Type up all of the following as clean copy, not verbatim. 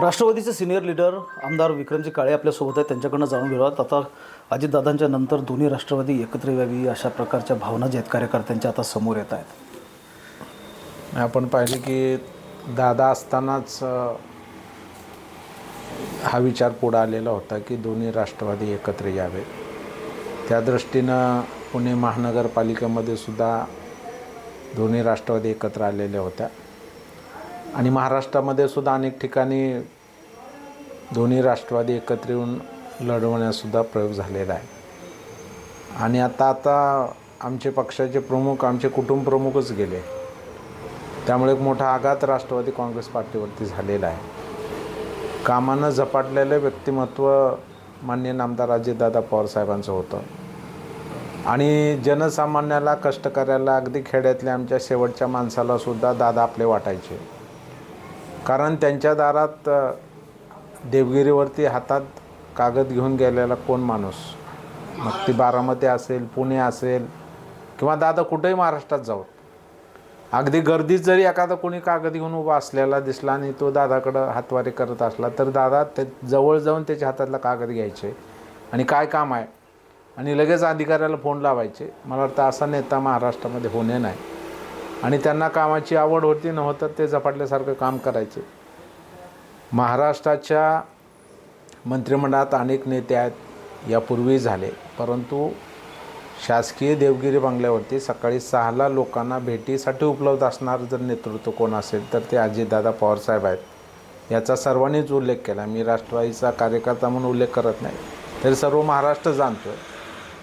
राष्ट्रवादीचे senior leader आमदार विक्रमजी काळे आपल्यासोबत आहेत. त्यांच्याकडनं जाणून घेऊयात. आता अजितदादांच्या नंतर दोन्ही राष्ट्रवादी एकत्र यावी अशा प्रकारच्या भावना ज्या आहेत कार्यकर्त्यांच्या आता समोर येत आहेत. आपण पाहिले की दादा असतानाच हा विचार पुढे आलेला होता की दोन्ही राष्ट्रवादी एकत्र यावे. त्या दृष्टीनं पुणे महानगरपालिकेमध्ये सुद्धा दोन्ही राष्ट्रवादी एकत्र आलेल्या होत्या आणि महाराष्ट्रामध्ये सुद्धा अनेक ठिकाणी दोन्ही राष्ट्रवादी एकत्र येऊन लढवण्यासुद्धा प्रयोग झालेला आहे. आणि आता आमचे पक्षाचे प्रमुख, आमचे कुटुंब प्रमुखच गेले, त्यामुळे एक मोठा आघात राष्ट्रवादी काँग्रेस पार्टीवरती झालेला आहे. कामानं झपाटलेलं व्यक्तिमत्व माननीय नामदार अजितदादा पवार साहेबांचं होतं आणि जनसामान्याला, कष्टकऱ्याला, अगदी खेड्यातल्या आमच्या शेवटच्या माणसालासुद्धा दादा आपले वाटायचे. कारण त्यांच्या दारात देवगिरीवरती हातात कागद घेऊन गेलेला कोण माणूस, मग ती बारामती असेल, पुणे असेल किंवा दादा कुठेही महाराष्ट्रात जाऊ, अगदी गर्दीत जरी एखादा कोणी कागद घेऊन उभा असलेला दिसला आणि तो दादाकडं हातवारी करत असला तर दादा ते जवळ जाऊन त्याच्या हातातला कागद घ्यायचे आणि काय काम आहे आणि लगेच अधिकाऱ्याला फोन लावायचे. मला वाटतं असा नेता महाराष्ट्रामध्ये होणे नाही. आणि त्यांना कामाची आवड होती, नव्हतं ते झपाटल्यासारखं काम करायचे. महाराष्ट्राच्या मंत्रिमंडळात अनेक नेते आहेत, यापूर्वी झाले, परंतु शासकीय देवगिरी बंगल्यावरती सकाळी 6ला लोकांना भेटीसाठी उपलब्ध असणार जर नेतृत्व कोण असेल तर ते अजितदादा पवारसाहेब आहेत. याचा सर्वांनीच उल्लेख केला. मी राष्ट्रवादीचा कार्यकर्ता म्हणून उल्लेख करत नाही, तरी सर्व महाराष्ट्र जाणतो.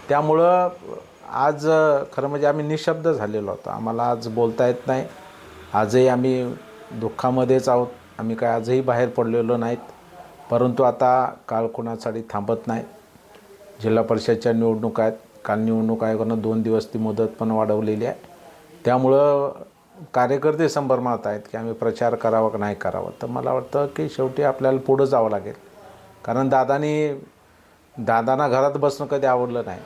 त्यामुळं आज खरं म्हणजे आम्ही निशब्द झालेलो होतो. आम्हाला आज बोलता येत नाही. आजही आम्ही दुःखामध्येच आहोत. आम्ही काय आजही बाहेर पडलेलो नाहीत. परंतु आता काळ कोणासाठी थांबत नाही. जिल्हा परिषदच्या निवडणुका आहेत. काल निवडणूक आयोगानं 2 दिवस ती मुदत पण वाढवलेली आहे. त्यामुळं कार्यकर्ते संभ्रमात आहेत की आम्ही प्रचार करावा की नाही करावा. तर मला वाटतं की शेवटी आपल्याला पुढं जावं लागेल. कारण दादांना घरात बसणं कधी आवडलं नाही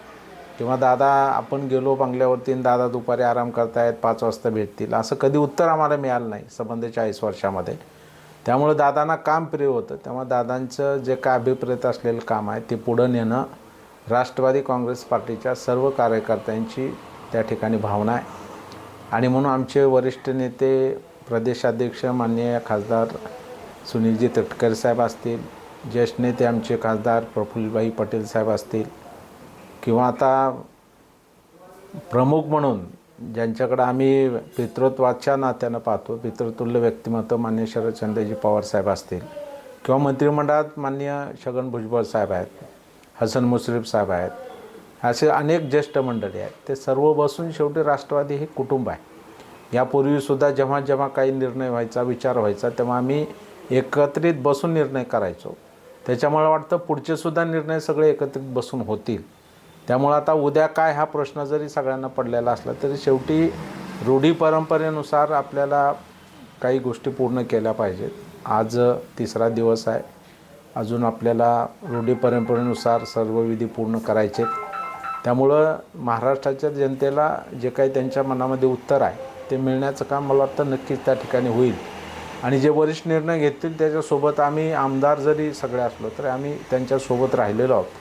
किंवा दादा आपण गेलो बंगल्यावरती आणि दादा दुपारी आराम करतायत, 5 वाजता भेटतील, असं कधी उत्तर आम्हाला मिळालं नाही संबंध 40 वर्षामध्ये. त्यामुळे दादांना काम प्रिय होतं. तेव्हा दादांचं जे काय अभिप्रेत असलेलं काम आहे ते पुढं नेणं राष्ट्रवादी काँग्रेस पार्टीच्या सर्व कार्यकर्त्यांची त्या ठिकाणी भावना आहे. आणि म्हणून आमचे वरिष्ठ नेते, प्रदेशाध्यक्ष माननीय खासदार सुनीलजी तटकरे साहेब असतील, ज्येष्ठ नेते आमचे खासदार प्रफुल्लभाई पटेल साहेब असतील, किंवा आता प्रमुख म्हणून ज्यांच्याकडं आम्ही पितृत्वाच्या नात्यानं पाहतो, पितृतुल्य व्यक्तिमत्व माननीय शरदचंद्रजी पवार साहेब असतील, किंवा मंत्रिमंडळात माननीय छगन भुजबळ साहेब आहेत, हसन मुश्रीफ साहेब आहेत, असे अनेक ज्येष्ठ मंडळी आहेत. ते सर्व बसून शेवटी राष्ट्रवादी हे कुटुंब आहे. यापूर्वीसुद्धा जेव्हा काही निर्णय व्हायचा, विचार व्हायचा, तेव्हा आम्ही एकत्रित बसून निर्णय करायचो. त्याच्यामुळे वाटतं पुढचेसुद्धा निर्णय सगळे एकत्रित बसून होतील. त्यामुळं आता उद्या काय हा प्रश्न जरी सगळ्यांना पडलेला असला तरी शेवटी रूढी परंपरेनुसार आपल्याला काही गोष्टी पूर्ण केल्या पाहिजेत. आज 3रा दिवस आहे. अजून आपल्याला रूढी परंपरेनुसार सर्व विधी पूर्ण करायचे. त्यामुळं महाराष्ट्राच्या जनतेला जे काही त्यांच्या मनामध्ये उत्तर आहे ते मिळण्याचं काम मला वाटतं नक्कीच त्या ठिकाणी होईल. आणि जे वरिष्ठ निर्णय घेतील त्याच्यासोबत आम्ही आमदार जरी सगळे असलो तरी आम्ही त्यांच्यासोबत राहिलेलो आहोत.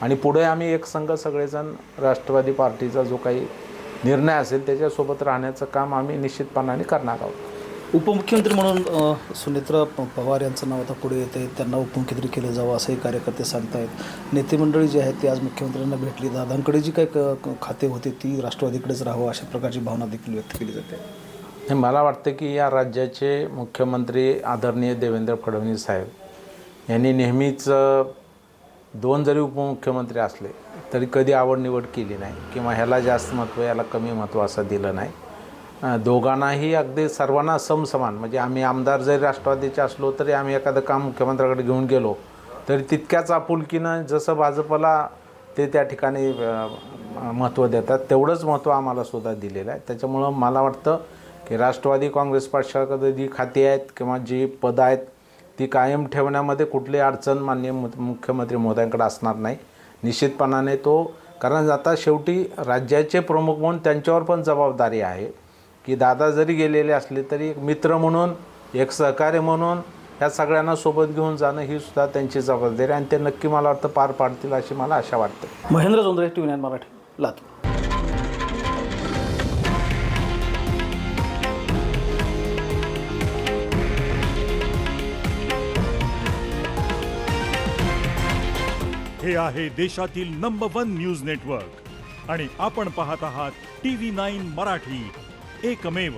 आणि पुढे आम्ही एक संघ सगळेजण राष्ट्रवादी पार्टीचा जो काही निर्णय असेल त्याच्यासोबत राहण्याचं काम आम्ही निश्चितपणाने करणार आहोत. उपमुख्यमंत्री म्हणून सुनेत्रा पवार यांचं नाव आता पुढे येते, त्यांना उपमुख्यमंत्री केलं जावं असंही कार्यकर्ते सांगतायत. नेते मंडळी जी आहेत ती आज मुख्यमंत्र्यांना भेटली. दादांकडे जी काही खाते होते ती राष्ट्रवादीकडेच राहावं अशा प्रकारची भावना देखील व्यक्त केली जाते. मला वाटतं की या राज्याचे मुख्यमंत्री आदरणीय देवेंद्र फडणवीस साहेब यांनी नेहमीच 2 जरी उपमुख्यमंत्री असले तरी कधी आवडनिवड केली नाही किंवा ह्याला जास्त महत्त्व, याला कमी महत्त्व असं दिलं नाही. दोघांनाही अगदी सर्वांना समसमान, म्हणजे आम्ही आमदार जरी राष्ट्रवादीचे असलो तरी आम्ही एखादं काम मुख्यमंत्र्याकडे घेऊन गेलो तरी तितक्याच आपुलकीनं जसं भाजपला ते त्या ठिकाणी महत्त्व देतात तेवढंच महत्त्व आम्हालासुद्धा दिलेलं आहे. त्याच्यामुळं मला वाटतं की राष्ट्रवादी काँग्रेस पक्षाकडे जी खाती आहेत किंवा जी पदं आहेत ती कायम ठेवण्यामध्ये कुठली अडचण माननीय मुख्यमंत्री महोदयांकडे असणार नाही निश्चितपणाने. कारण आता शेवटी राज्याचे प्रमुख म्हणून त्यांच्यावर पण जबाबदारी आहे की दादा जरी गेलेले असले तरी एक मित्र म्हणून, एक सहकार्य म्हणून ह्या सगळ्यांना सोबत घेऊन जाणं ही सुद्धा त्यांची जबाबदारी आणि ते नक्की मला वाटतं पार पाडतील अशी मला आशा वाटते. महेंद्र जोंधळे, TV9 मराठी, लातूर. हे आहे देशातील नंबर 1 न्यूज नेटवर्क आणि आपण पाहत आहात TV9 मराठी, एकमेव.